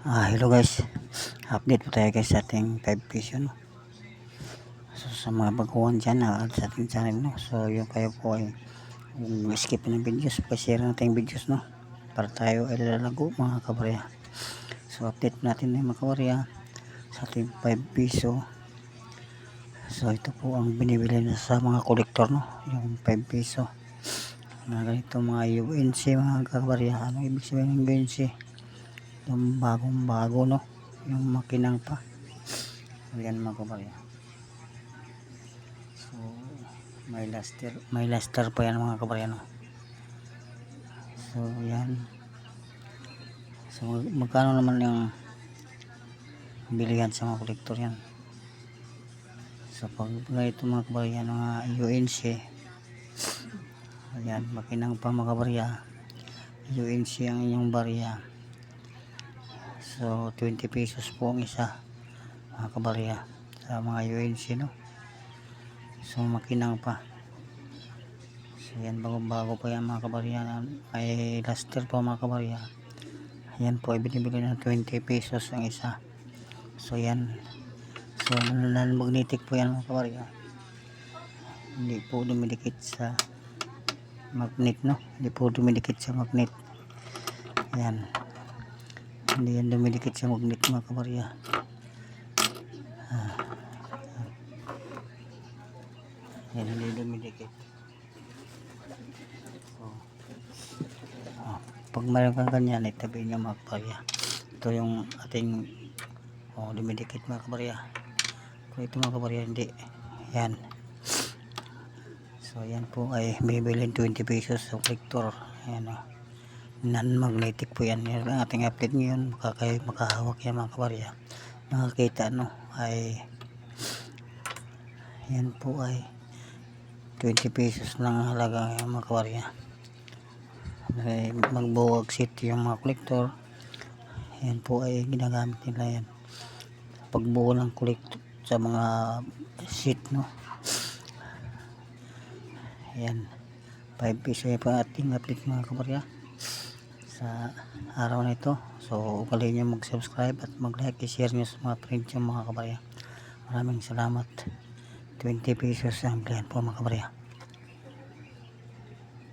Hello guys, update po tayo guys sa ating 5 piso, no? So sa mga baguhan dyan sa ating channel, no? So yung kayo po ay skip ng videos, pa-share natin yung videos, no? Para tayo ay lalago mga kabarya. So update natin na mga kabarya sa ating 5 piso. So ito po ang binibili na sa mga kolektor, no? Yung 5 piso mga ganito, mga UNC mga kabarya. Ano ibig sabihin ng UNC? Yung bagong bago, no? Yung makinang pa. Ayan mga kabarya. So may luster pa yan mga kabarya, no? So yan. So magkano naman yung bilihan sa mga kolektor yan? So pag ito mga kabarya, mga UNC, ayan, makinang pa mga kabarya, UNC ang inyong barya. So 20 pesos po ang isa mga kabarya sa mga UNC, no? So makinang pa. So yan, bago pa yan mga kabarya. May luster po mga kabarya. Yan po ay binibili ng 20 pesos ang isa. So yan. So non-magnetic po yan mga kabarya. Hindi po dumidikit sa magnet, no? Hindi po dumidikit sa magnet. Yan. Hindi yan dumidikit sa magnet mga kabarya. Yan, hindi dumidikit. So pag mayroon kang ganyan, itabi nyo mga kabarya. Ito yung ating dumidikit mga kabarya. Kung ito mga kabarya hindi. Yan. So yan po ay bibili 20 pesos sa kolektor. Yan o. Non-magnetic po yan. Yan ang ating update ngayon. Makahawak yan mga kabarya. Nakakita, no? Ay yan po ay 20 pesos lang ang halaga yung mga kabarya. Magbuwag seat yung mga kolektor. Yan po ay ginagamit nila yan. Pagbuo ng kolektor sa mga seat, no? Yan, 5 piso yung ating update mga kabarya sa araw na ito. So ugali nyo mag-subscribe at mag-like, i-share nyo sa mga friends yung mga kabarya. Maraming salamat. 20 pesos ang bilihan po mga kabarya.